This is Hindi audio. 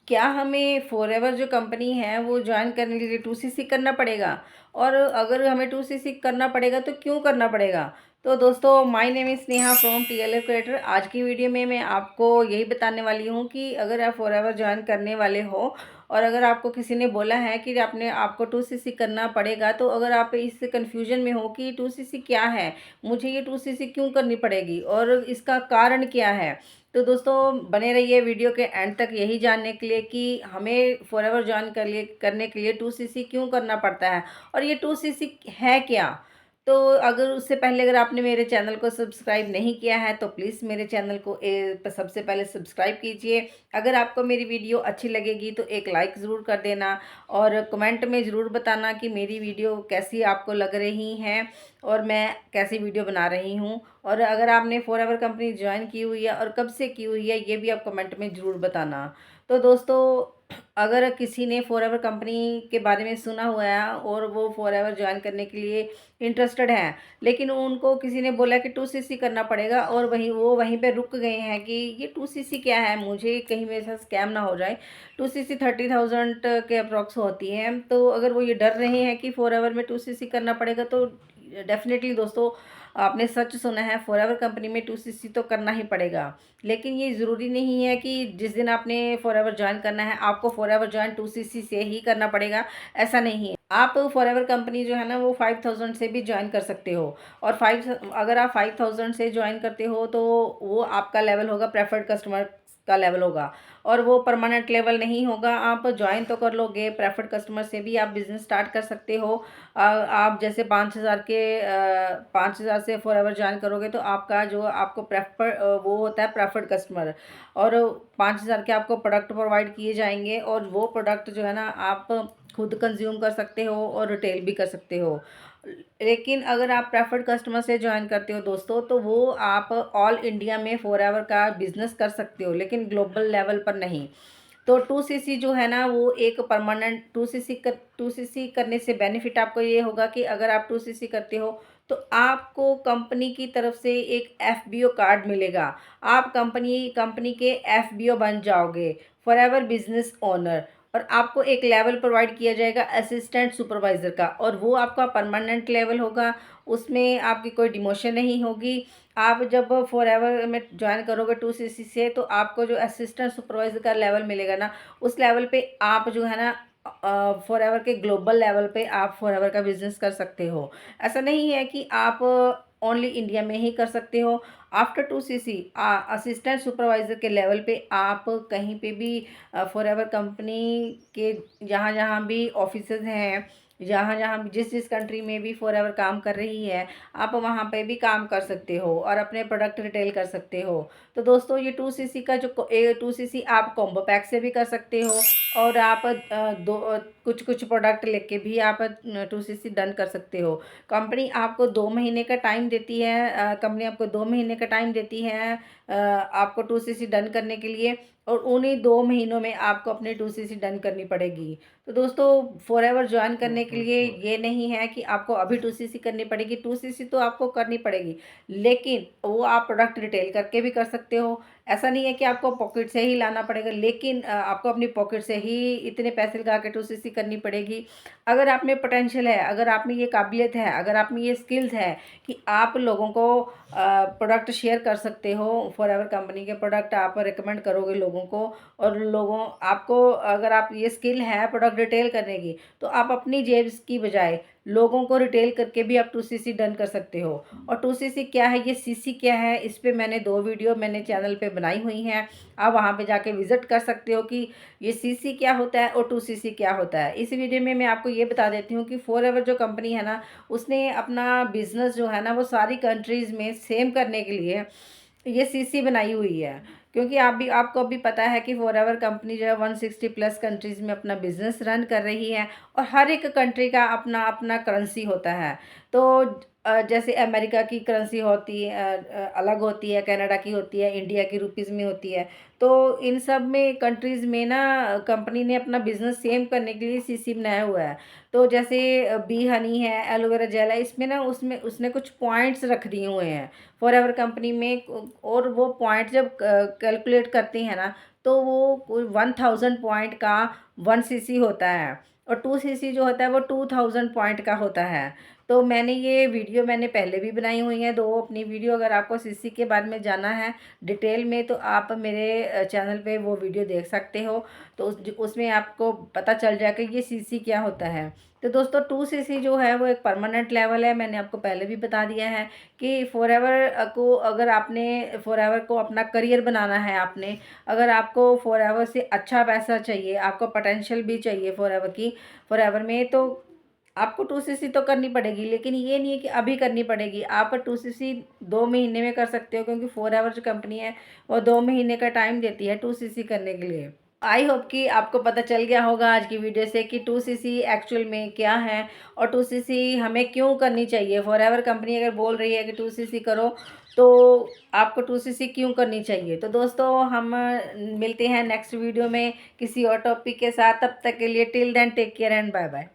क्या हमें फॉरएवर जो कंपनी है वो जॉइन करने के लिए 2सीसी करना पड़ेगा? और अगर हमें 2सीसी करना पड़ेगा तो क्यों करना पड़ेगा? तो दोस्तों, my name is Neha from TLF creator. आज की वीडियो में मैं आपको यही बताने वाली हूँ कि अगर आप फॉरएवर जॉइन करने वाले हो और अगर आपको किसी ने बोला है कि आपको 2सीसी करना पड़ेगा, तो अगर आप इस कन्फ्यूजन में हो कि 2सीसी क्या है? मुझे ये 2सीसी क्यों करनी पड़ेगी और इसका कारण क्या है? तो दोस्तों, बने रहिए वीडियो के एंड तक यही जानने के लिए कि हमें फॉरएवर जॉइन करने के लिए 2सीसी क्यों करना पड़ता है और ये 2सीसी है क्या। तो अगर उससे पहले अगर आपने मेरे चैनल को सब्सक्राइब नहीं किया है तो प्लीज़ मेरे चैनल को सबसे पहले सब्सक्राइब कीजिए। अगर आपको मेरी वीडियो अच्छी लगेगी तो एक लाइक ज़रूर कर देना और कमेंट में ज़रूर बताना कि मेरी वीडियो कैसी आपको लग रही हैं और मैं कैसी वीडियो बना रही हूँ। और अगर आपने फॉरएवर कंपनी ज्वाइन की हुई है और कब से की हुई है, ये भी आप कमेंट में ज़रूर बताना। तो दोस्तों, अगर किसी ने फॉरएवर कंपनी के बारे में सुना हुआ है और वो फॉरएवर ज्वाइन करने के लिए इंटरेस्टेड हैं, लेकिन उनको किसी ने बोला कि 2सीसी करना पड़ेगा और वहीं पे रुक गए हैं कि ये 2सीसी क्या है, मुझे कहीं मेरे साथ स्कैम ना हो जाए। 2सीसी 30,000 के अप्रॉक्स होती है। तो अगर वो ये डर रहे हैं कि फॉरएवर में 2सीसी करना पड़ेगा, तो डेफिनेटली दोस्तों, आपने सच सुना है, फॉरएवर कंपनी में 2सीसी तो करना ही पड़ेगा। लेकिन ये ज़रूरी नहीं है कि जिस दिन आपने फॉरएवर ज्वाइन करना है आपको फॉरएवर ज्वाइन 2सीसी से ही करना पड़ेगा, ऐसा नहीं है। आप फॉरएवर कंपनी जो है ना वो 5,000 से भी ज्वाइन कर सकते हो। और अगर आप 5,000 से ज्वाइन करते हो तो वो आपका लेवल होगा, प्रेफर्ड कस्टमर का लेवल होगा और वो परमानेंट लेवल नहीं होगा। आप ज्वाइन तो कर लोगे, प्रेफर्ड कस्टमर से भी आप बिज़नेस स्टार्ट कर सकते हो। आप जैसे 5,000 से फॉरएवर ज्वाइन करोगे तो आपका जो आपको वो होता है प्रेफर्ड कस्टमर। और 5,000 के आपको प्रोडक्ट प्रोवाइड किए जाएंगे और वो प्रोडक्ट जो है ना आप खुद कंज्यूम कर सकते हो और रिटेल भी कर सकते हो। लेकिन अगर आप प्रेफर्ड कस्टमर से ज्वाइन करते हो दोस्तों, तो वो आप ऑल इंडिया में फॉरएवर का बिजनेस कर सकते हो, लेकिन ग्लोबल लेवल पर नहीं। तो 2सीसी जो है ना वो एक परमानेंट 2सीसी करने से बेनिफिट आपको ये होगा कि अगर आप 2सीसी करते हो तो आपको कंपनी की तरफ से एक एफबीओ कार्ड मिलेगा। आप कंपनी के एफबीओ बन जाओगे, फॉरएवर बिजनेस ओनर। और आपको एक लेवल प्रोवाइड किया जाएगा असिस्टेंट सुपरवाइज़र का, और वो आपका परमानेंट लेवल होगा। उसमें आपकी कोई डिमोशन नहीं होगी। आप जब फॉरएवर में ज्वाइन करोगे 2सीसी से, तो आपको जो असिस्टेंट सुपरवाइज़र का लेवल मिलेगा ना, उस लेवल पे आप जो है ना फॉरएवर के ग्लोबल लेवल पे आप फॉरएवर का बिजनेस कर सकते हो। ऐसा नहीं है कि आप ओनली इंडिया में ही कर सकते हो। आफ्टर 2सीसी असिस्टेंट सुपरवाइज़र के लेवल पे आप कहीं पे भी फॉरएवर कंपनी के जहाँ जहाँ भी ऑफिसेज हैं, जहाँ जहाँ भी जिस जिस कंट्री में भी फॉरएवर काम कर रही है, आप वहाँ पे भी काम कर सकते हो और अपने प्रोडक्ट रिटेल कर सकते हो। तो दोस्तों, ये 2सीसी का जो 2सीसी आप कॉम्बो पैक से भी कर सकते हो और आप कुछ कुछ प्रोडक्ट लेके भी आप 2सीसी डन कर सकते हो। कंपनी आपको 2 महीने का टाइम देती है आपको 2सीसी डन करने के लिए, और उन्हीं 2 महीनों में आपको अपनी 2सीसी डन करनी पड़ेगी। तो दोस्तों, फॉरएवर ज्वाइन करने के लिए ये नहीं है कि आपको अभी 2सीसी करनी पड़ेगी। 2सीसी तो आपको करनी पड़ेगी, लेकिन वो आप प्रोडक्ट रिटेल करके भी कर सकते हो। ऐसा नहीं है कि आपको पॉकेट से ही लाना पड़ेगा, लेकिन आपको अपनी पॉकेट से ही इतने पैसे लगा के 2सीसी करनी पड़ेगी। अगर आप में पोटेंशियल है, अगर आप में ये काबिलियत है, अगर आप में ये स्किल्स है कि आप लोगों को प्रोडक्ट शेयर कर सकते हो, फॉरएवर कंपनी के प्रोडक्ट आप रिकमेंड करोगे लोगों को, और लोगों आपको अगर आप ये स्किल है प्रोडक्ट रिटेल करने की, तो आप अपनी जेब की बजाय लोगों को रिटेल करके भी आप 2सीसी डन कर सकते हो। और 2सीसी क्या है, ये सीसी क्या है, इस पे मैंने 2 वीडियो मैंने चैनल पे बनाई हुई हैं। आप वहाँ पे जाके विजिट कर सकते हो कि ये सीसी क्या होता है और 2सीसी क्या होता है। इस वीडियो में मैं आपको ये बता देती हूँ कि फॉरएवर जो कंपनी है ना, उसने अपना बिजनेस जो है ना वो सारी कंट्रीज़ में सेम करने के लिए ये सीसी बनाई हुई है। क्योंकि आपको अभी पता है कि फॉरएवर कंपनी जो है 160 प्लस कंट्रीज़ में अपना बिजनेस रन कर रही है और हर एक कंट्री का अपना अपना करेंसी होता है। तो जैसे अमेरिका की करेंसी होती है अलग होती है, कनाडा की होती है, इंडिया की रुपीज़ में होती है। तो इन सब में कंट्रीज़ में ना कंपनी ने अपना बिजनेस सेम करने के लिए सीसी बनाया हुआ है। तो जैसे बी हनी है, एलोवेरा जेल है, इसमें ना उसमें उसने कुछ पॉइंट्स रख दिए हुए हैं फॉरएवर कंपनी में। और वो पॉइंट जब कैलकुलेट करते हैं ना, तो वो कोई 1000 पॉइंट का 1 सीसी होता है, और 2 सीसी जो होता है वो 2000 पॉइंट का होता है। तो मैंने ये वीडियो मैंने पहले भी बनाई हुई है 2 अपनी वीडियो। अगर आपको सीसी के बारे में जानना है डिटेल में तो आप मेरे चैनल पे वो वीडियो देख सकते हो। तो उसमें आपको पता चल जाएगा कि ये सीसी क्या होता है। तो दोस्तों 2 सीसी जो है वो एक परमानेंट लेवल है। मैंने आपको पहले भी बता दिया है कि फॉरएवर को अगर आपने फॉरएवर को अपना करियर बनाना है, आपने अगर आपको फॉरएवर से अच्छा पैसा चाहिए, आपको पोटेंशियल भी चाहिए फॉरएवर में, तो आपको 2 सीसी तो करनी पड़ेगी। लेकिन ये नहीं है कि अभी करनी पड़ेगी। आप 2 सीसी 2 महीने में कर सकते हो, क्योंकि फॉरएवर जो कंपनी है वो 2 महीने का टाइम देती है 2 सीसी करने के लिए। आई होप कि आपको पता चल गया होगा आज की वीडियो से कि 2 सीसी एक्चुअल में क्या है और 2 सीसी हमें क्यों करनी चाहिए। फॉरएवर कंपनी अगर बोल रही है कि 2 सीसी करो, तो आपको 2 सीसी क्यों करनी चाहिए। तो दोस्तों हम मिलते हैं नेक्स्ट वीडियो में किसी और टॉपिक के साथ। तब तक के लिए till then take care and bye bye.